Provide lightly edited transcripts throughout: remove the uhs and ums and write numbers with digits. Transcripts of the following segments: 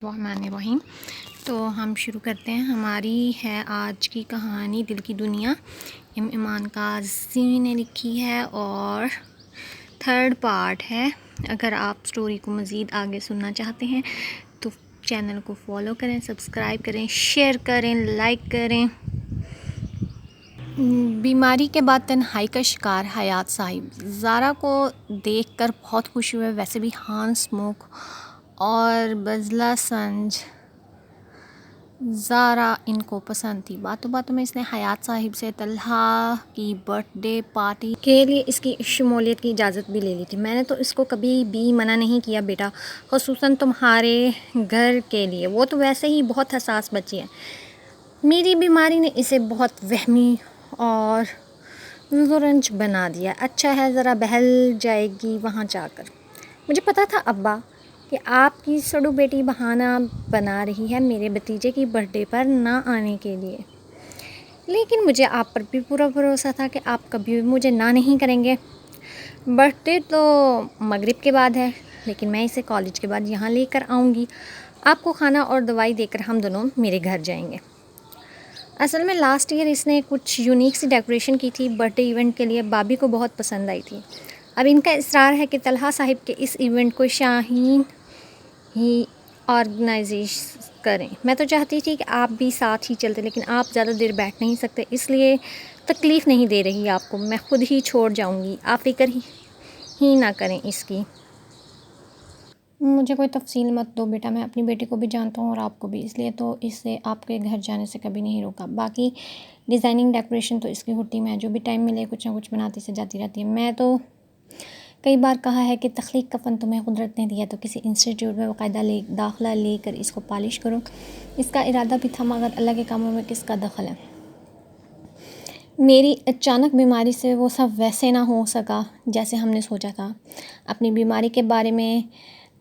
الرحمن الرحیم۔ تو ہم شروع کرتے ہیں۔ ہماری ہے آج کی کہانی دل کی دنیا، ایمان کاظمی نے لکھی ہے اور 3rd پارٹ ہے۔ اگر آپ سٹوری کو مزید آگے سننا چاہتے ہیں تو چینل کو فالو کریں، سبسکرائب کریں، شیئر کریں، لائک کریں۔ بیماری کے بعد تنہائی کا شکار حیات صاحب زارا کو دیکھ کر بہت خوش ہوئے۔ ویسے بھی ہانس موک اور بزلہ سنج زارا ان کو پسند تھی۔ باتوں باتوں میں اس نے حیات صاحب سے طلحہ کی برتھ ڈے پارٹی کے لیے اس کی شمولیت کی اجازت بھی لے لی تھی۔ میں نے تو اس کو کبھی بھی منع نہیں کیا بیٹا، خصوصاً تمہارے گھر کے لیے، وہ تو ویسے ہی بہت حساس بچی ہے۔ میری بیماری نے اسے بہت وہمی اور زرنج بنا دیا۔ اچھا ہے، ذرا بہل جائے گی وہاں جا کر۔ مجھے پتا تھا ابا کہ آپ کی سڑو بیٹی بہانہ بنا رہی ہے میرے بھتیجے کی برتھ ڈے پر نہ آنے کے لیے، لیکن مجھے آپ پر بھی پورا بھروسہ تھا کہ آپ کبھی بھی مجھے نہ نہیں کریں گے۔ برتھ ڈے تو مغرب کے بعد ہے، لیکن میں اسے کالج کے بعد یہاں لے کر آؤں گی۔ آپ کو کھانا اور دوائی دے کر ہم دونوں میرے گھر جائیں گے۔ اصل میں لاسٹ ایئر اس نے کچھ یونیک سی ڈیکوریشن کی تھی برتھ ڈے ایونٹ کے لیے، بابی کو بہت پسند آئی تھی۔ اب ان کا اصرار ہے کہ طلحہ صاحب کے اس ایونٹ کو شاہین ہی آرگنائز کریں۔ میں تو چاہتی تھی کہ آپ بھی ساتھ ہی چلتے، لیکن آپ زیادہ دیر بیٹھ نہیں سکتے، اس لیے تکلیف نہیں دے رہی آپ کو، میں خود ہی چھوڑ جاؤں گی، آپ فکر ہی نہ کریں اس کی۔ مجھے کوئی تفصیل مت دو بیٹا، میں اپنی بیٹی کو بھی جانتا ہوں اور آپ کو بھی، اس لیے تو اسے آپ کے گھر جانے سے کبھی نہیں روکا۔ باقی ڈیزائننگ ڈیکوریشن تو اس کی ہوتی میں، جو بھی ٹائم ملے کچھ نہ کچھ بناتی سے جاتی رہتی ہے۔ میں تو کئی بار کہا ہے کہ تخلیق کا فن تمہیں قدرت نے دیا تو کسی انسٹیٹیوٹ میں باقاعدہ داخلہ لے کر اس کو پالش کرو۔ اس کا ارادہ بھی تھا، مگر اللہ کے کاموں میں کس کا دخل ہے۔ میری اچانک بیماری سے وہ سب ویسے نہ ہو سکا جیسے ہم نے سوچا تھا۔ اپنی بیماری کے بارے میں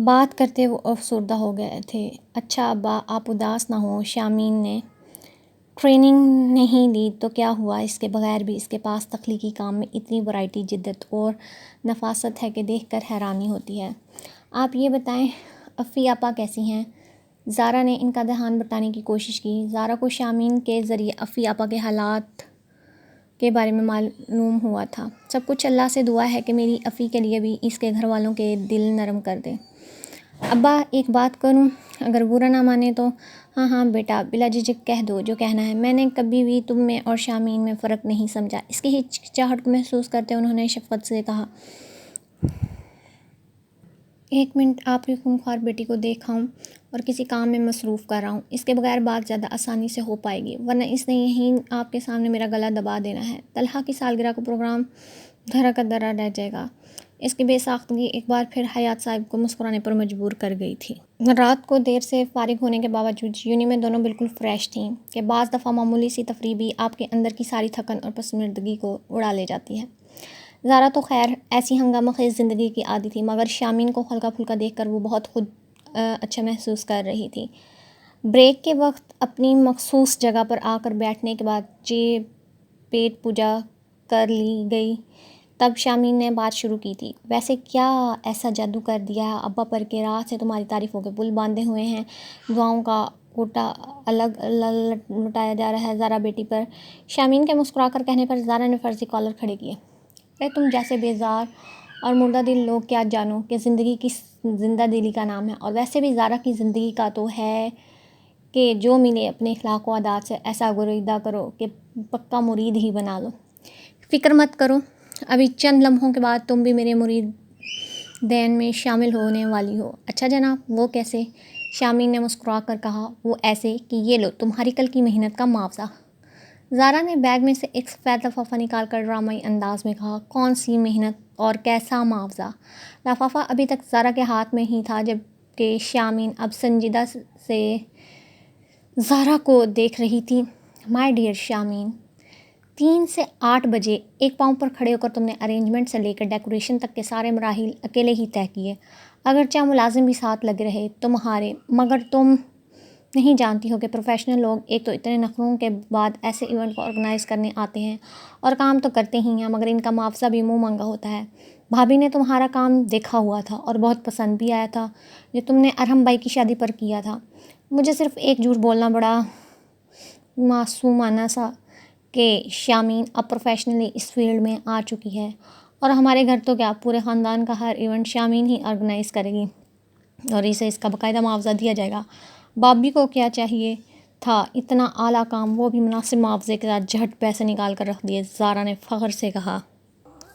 بات کرتے وہ افسردہ ہو گئے تھے۔ اچھا ابا، آپ اداس نہ ہوں، شامین نے ٹریننگ نہیں لی تو کیا ہوا، اس کے بغیر بھی اس کے پاس تخلیقی کام میں اتنی ورائٹی، جدت اور نفاست ہے کہ دیکھ کر حیرانی ہوتی ہے۔ آپ یہ بتائیں افی آپا کیسی ہیں؟ زارا نے ان کا دھیان بٹانے کی کوشش کی۔ زارا کو شامین کے ذریعے افی آپا کے حالات کے بارے میں معلوم ہوا تھا۔ سب کچھ اللہ سے دعا ہے کہ میری افی کے لیے بھی اس کے گھر والوں کے دل نرم کر دے۔ ابا ایک بات کروں، اگر برا نہ مانے تو؟ ہاں ہاں بیٹا، بلا جھجک کہہ دو جو کہنا ہے۔ میں نے کبھی بھی تم میں اور شامین میں فرق نہیں سمجھا۔ اس کی ہچکچاہٹ کو محسوس کرتے انہوں نے شفقت سے کہا، ایک منٹ، آپ کی خونخوار بیٹی کو دیکھ آؤں اور کسی کام میں مصروف کر رہا ہوں۔ اس کے بغیر بات زیادہ آسانی سے ہو پائے گی، ورنہ اس نے یہیں آپ کے سامنے میرا گلا دبا دینا ہے۔ طلحہ کی سالگرہ کا پروگرام دھرا کا دھرا رہ جائے گا۔ اس کی بے ساختگی ایک بار پھر حیات صاحب کو مسکرانے پر مجبور کر گئی تھی۔ رات کو دیر سے فارغ ہونے کے باوجود یونی میں دونوں بالکل فریش تھیں کہ بعض دفعہ معمولی سی تفریح بھی آپ کے اندر کی ساری تھکن اور پسماندگی کو اڑا لے جاتی ہے۔ زارا تو خیر ایسی ہنگامہ خیز زندگی کی عادی تھی، مگر شامین کو ہلکا پھلکا دیکھ کر وہ بہت خود اچھا محسوس کر رہی تھی۔ بریک کے وقت اپنی مخصوص جگہ پر آ کر بیٹھنے کے بعد پیٹ پوجا کر لی گئی، تب شامین نے بات شروع کی تھی۔ ویسے کیا ایسا جادو کر دیا ہے ابا پر کہ رات سے تمہاری تعریفوں کے پل باندھے ہوئے ہیں، دعاؤں کا کوٹا الگ لٹایا جا رہا ہے زارا بیٹی پر؟ شامین کے مسکرا کر کہنے پر زارا نے فرضی کالر کھڑے کیے۔ تم جیسے بیزار اور مردہ دل لوگ کیا جانو کہ زندگی کی زندہ دلی کا نام ہے، اور ویسے بھی زارا کی زندگی کا تو ہے کہ جو ملے اپنے اخلاق و عادات سے ایسا گریدہ کرو کہ پکا مرید ہی بنا لو۔ فکر مت کرو، ابھی چند لمحوں کے بعد تم بھی میرے مریدین میں شامل ہونے والی ہو۔ اچھا جناب، وہ کیسے؟ شامین نے مسکرا کر کہا، وہ ایسے کہ یہ لو تمہاری کل کی محنت کا معاوضہ۔ زارا نے بیگ میں سے ایک سفید لفافہ نکال کر ڈرامائی انداز میں کہا، کون سی محنت اور کیسا معاوضہ؟ لفافہ ابھی تک زارا کے ہاتھ میں ہی تھا، جبکہ شامین اب سنجیدہ سے زارا کو دیکھ رہی تھی۔ مائی ڈیئر شامین، 3 سے 8 بجے ایک پاؤں پر کھڑے ہو کر تم نے ارینجمنٹ سے لے کر ڈیکوریشن تک کے سارے مراحل اکیلے ہی طے کیے، اگرچہ ملازم بھی ساتھ لگے رہے تمہارے، مگر تم نہیں جانتی ہو کہ پروفیشنل لوگ ایک تو اتنے نخروں کے بعد ایسے ایونٹ کو آرگنائز کرنے آتے ہیں اور کام تو کرتے ہی ہیں مگر ان کا معاوضہ بھی منہ مانگا ہوتا ہے۔ بھابھی نے تمہارا کام دیکھا ہوا تھا اور بہت پسند بھی آیا تھا جو تم نے ارحم بھائی کی شادی پر کیا تھا۔ مجھے صرف ایک جھوٹ بولنا بڑا معصومانہ سا کہ شامین اب پروفیشنلی اس فیلڈ میں آ چکی ہے اور ہمارے گھر تو کیا پورے خاندان کا ہر ایونٹ شامین ہی آرگنائز کرے گی اور اسے اس کا باقاعدہ معاوضہ دیا جائے گا۔ بابی کو کیا چاہیے تھا اتنا اعلیٰ کام، وہ بھی مناسب معاوضے کے ساتھ جھٹ پیسے نکال کر رکھ دیے۔ زارا نے فخر سے کہا۔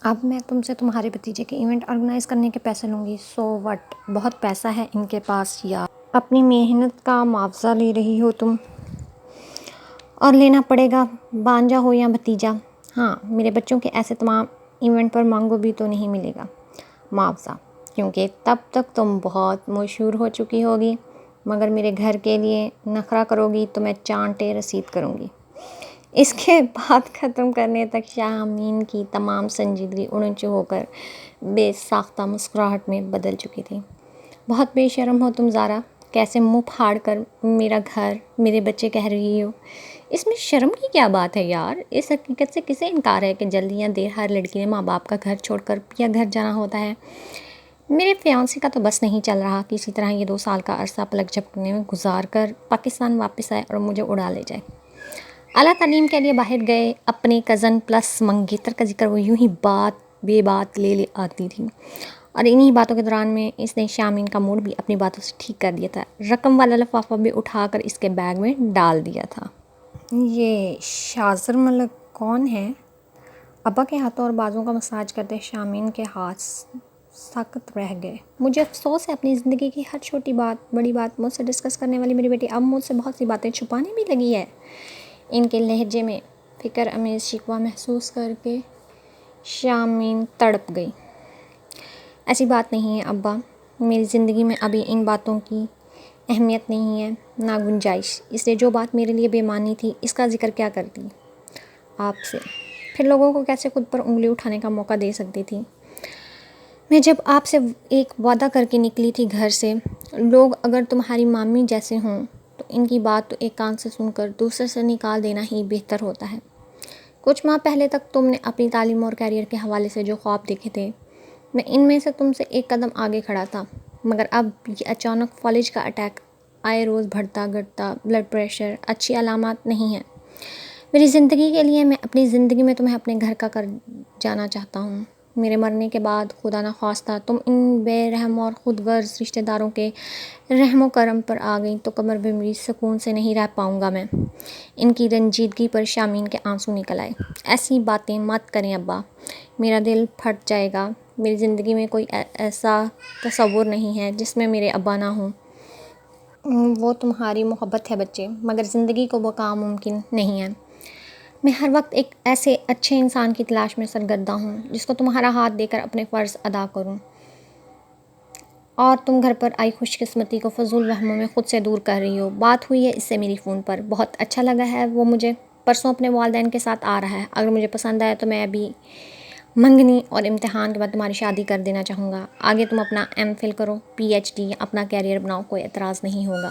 اب میں تم سے تمہارے بھتیجے کے ایونٹ آرگنائز کرنے کے پیسے لوں گی۔ سو وٹ، بہت پیسہ ہے ان کے پاس یار، اپنی محنت کا معاوضہ لے رہی ہو تم، اور لینا پڑے گا بانجا ہو یا بھتیجا۔ ہاں، میرے بچوں کے ایسے تمام ایونٹ پر مانگو بھی تو نہیں ملے گا معاوضہ، کیونکہ تب تک تم بہت مشہور ہو چکی ہوگی، مگر میرے گھر کے لیے نخرہ کرو گی تو میں چانٹے رسید کروں گی۔ اس کے بات ختم کرنے تک شامین کی تمام سنجیدگی اڑنچ ہو کر بے ساختہ مسکراہٹ میں بدل چکی تھی۔ بہت بے شرم ہو تم زارا، کیسے منہ پھاڑ کر میرا گھر، میرے بچے کہہ رہی ہو۔ اس میں شرم کی کیا بات ہے یار، اس حقیقت سے کسے انکار ہے کہ جلدی یا دیر ہر لڑکی نے ماں باپ کا گھر چھوڑ کر پیا گھر جانا ہوتا ہے۔ میرے فیانسی کا تو بس نہیں چل رہا کہ اسی طرح یہ 2 سال کا عرصہ پلک جھپکنے میں گزار کر پاکستان واپس آئے اور مجھے اڑا لے جائے۔ اعلیٰ تعلیم کے لیے باہر گئے اپنے کزن پلس منگیتر کا ذکر وہ یوں ہی بے بات لے آتی تھی، اور انہی باتوں کے دوران میں اس نے شامین کا موڈ بھی اپنی باتوں سے ٹھیک کر دیا تھا۔ رقم والا لفافہ بھی اٹھا کر اس کے بیگ میں ڈال دیا تھا۔ یہ شاذر ملک کون ہے؟ ابا کے ہاتھوں اور بازوں کا مساج کرتے شامین کے ہاتھ ساکت رہ گئے۔ مجھے افسوس ہے اپنی زندگی کی ہر چھوٹی بات بڑی بات مجھ سے ڈسکس کرنے والی میری بیٹی اب مجھ سے بہت سی باتیں چھپانے بھی لگی ہے۔ ان کے لہجے میں فکر امیز شکوہ محسوس کر کے شامین تڑپ گئی۔ ایسی بات نہیں ہے ابا، میری زندگی میں ابھی ان باتوں کی اہمیت نہیں ہے، نہ گنجائش، اس لیے جو بات میرے لیے بے معنی تھی اس کا ذکر کیا کرتی آپ سے، پھر لوگوں کو کیسے خود پر انگلی اٹھانے کا موقع دے سکتی تھی۔ میں جب آپ سے ایک وعدہ کر کے نکلی تھی گھر سے، لوگ اگر تمہاری مامی جیسے ہوں تو ان کی بات تو ایک کان سے سن کر دوسرے سے نکال دینا ہی بہتر ہوتا ہے۔ کچھ ماہ پہلے تک تم نے اپنی تعلیم اور کیریئر کے حوالے سے جو خواب دیکھے تھے، میں ان میں سے تم سے ایک قدم آگے کھڑا تھا، مگر اب یہ اچانک فالج کا اٹیک، آئے روز بڑھتا گھٹتا بلڈ پریشر اچھی علامات نہیں ہیں۔ میری زندگی کے لیے میں اپنی زندگی میں تمہیں اپنے گھر کا کر جانا چاہتا ہوں۔ میرے مرنے کے بعد خدا نخواستہ تم ان بے رحم اور خود غرض رشتہ داروں کے رحم و کرم پر آ گئی تو قبر میں بھی سکون سے نہیں رہ پاؤں گا میں۔ ان کی رنجیدگی پر شامین کے آنسو نکل آئے۔ ایسی باتیں مت کریں ابا، میرا دل پھٹ جائے گا۔ میری زندگی میں کوئی ایسا تصور نہیں ہے جس میں میرے ابا نہ ہوں۔ وہ تمہاری محبت ہے بچے، مگر زندگی کو بقا ممکن نہیں ہے۔ میں ہر وقت ایک ایسے اچھے انسان کی تلاش میں سرگرداں ہوں جس کو تمہارا ہاتھ دے کر اپنے فرض ادا کروں، اور تم گھر پر آئی خوش قسمتی کو فضول وہموں میں خود سے دور کر رہی ہو۔ بات ہوئی ہے اس سے میری فون پر، بہت اچھا لگا ہے وہ مجھے، پرسوں اپنے والدین کے ساتھ آ رہا ہے۔ اگر مجھے پسند آیا تو میں ابھی منگنی اور امتحان کے بعد تمہاری شادی کر دینا چاہوں گا۔ آگے تم اپنا ایم فل کرو، پی ایچ ڈی، اپنا کیریئر بناؤ، کوئی اعتراض نہیں ہوگا۔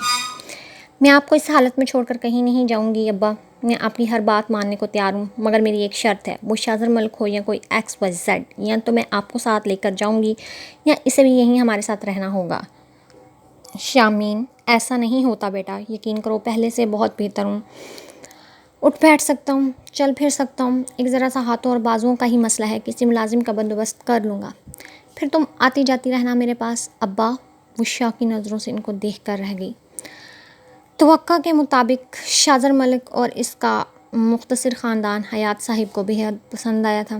میں آپ کو اس حالت میں چھوڑ کر کہیں نہیں جاؤں گی ابا، میں آپ کی ہر بات ماننے کو تیار ہوں، مگر میری ایک شرط ہے، وہ شاذر ملک ہو یا کوئی ایکس وائی زیڈ، یا تو میں آپ کو ساتھ لے کر جاؤں گی یا اسے بھی یہیں ہمارے ساتھ رہنا ہوگا۔ شامین، ایسا نہیں ہوتا بیٹا، یقین کرو پہلے سے بہت بہتر ہوں، اٹھ بیٹھ سکتا ہوں، چل پھر سکتا ہوں، ایک ذرا سا ہاتھوں اور بازوؤں کا ہی مسئلہ ہے، کسی ملازم کا بندوبست کر لوں گا، پھر تم آتی جاتی رہنا میرے پاس۔ ابا، وہ شوقی نظروں سے ان کو دیکھ کر رہ گئی۔ توقع کے مطابق شاذر ملک اور اس کا مختصر خاندان حیات صاحب کو بہت پسند آیا تھا۔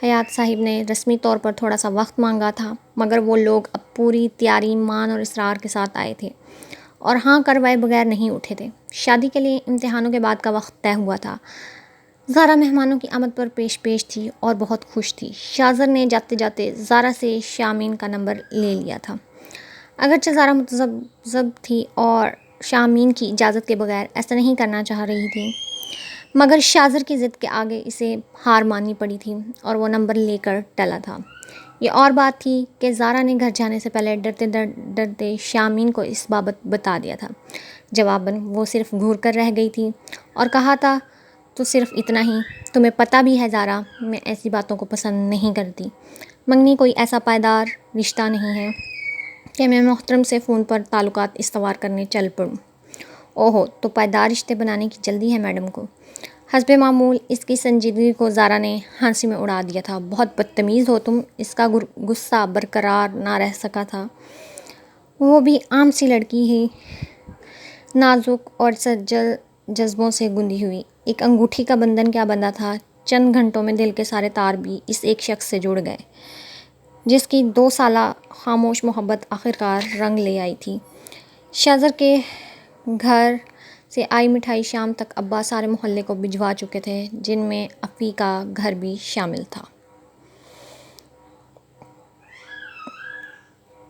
حیات صاحب نے رسمی طور پر تھوڑا سا وقت مانگا تھا، مگر وہ لوگ اب پوری تیاری، مان اور اصرار کے ساتھ آئے تھے اور ہاں کروائے بغیر نہیں اٹھے تھے۔ شادی کے لیے امتحانوں کے بعد کا وقت طے ہوا تھا۔ زارا مہمانوں کی آمد پر پیش تھی اور بہت خوش تھی۔ شاذر نے جاتے جاتے زارا سے شامین کا نمبر لے لیا تھا۔ اگرچہ زارا متذبذب تھی اور شامین کی اجازت کے بغیر ایسا نہیں کرنا چاہ رہی تھی، مگر شاذر کی ضد کے آگے اسے ہار ماننی پڑی تھی اور وہ نمبر لے کر ٹلا تھا۔ یہ اور بات تھی کہ زارا نے گھر جانے سے پہلے ڈرتے ڈرتے شامین کو اس بابت بتا دیا تھا۔ جواباً وہ صرف گھور کر رہ گئی تھی اور کہا تھا تو صرف اتنا ہی، تمہیں پتہ بھی ہے زارا، میں ایسی باتوں کو پسند نہیں کرتی۔ منگنی کوئی ایسا پائیدار رشتہ نہیں ہے کہ میں محترم سے فون پر تعلقات استوار کرنے چل پڑوں۔ اوہو، تو پائیدار رشتے بنانے کی جلدی ہے میڈم کو۔ حسب معمول اس کی سنجیدگی کو زارا نے ہنسی میں اڑا دیا تھا۔ بہت بدتمیز ہو تم، اس کا غصہ برقرار نہ رہ سکا تھا۔ وہ بھی عام سی لڑکی ہی، نازک اور سجل جذبوں سے گندھی ہوئی۔ ایک انگوٹھی کا بندھن کیا بندھا تھا، چند گھنٹوں میں دل کے سارے تار بھی اس ایک شخص سے جڑ گئے، جس کی 2 سالہ خاموش محبت آخرکار رنگ لے آئی تھی۔ شہزر کے گھر سے آئی مٹھائی شام تک ابا سارے محلے کو بھجوا چکے تھے، جن میں افی کا گھر بھی شامل تھا۔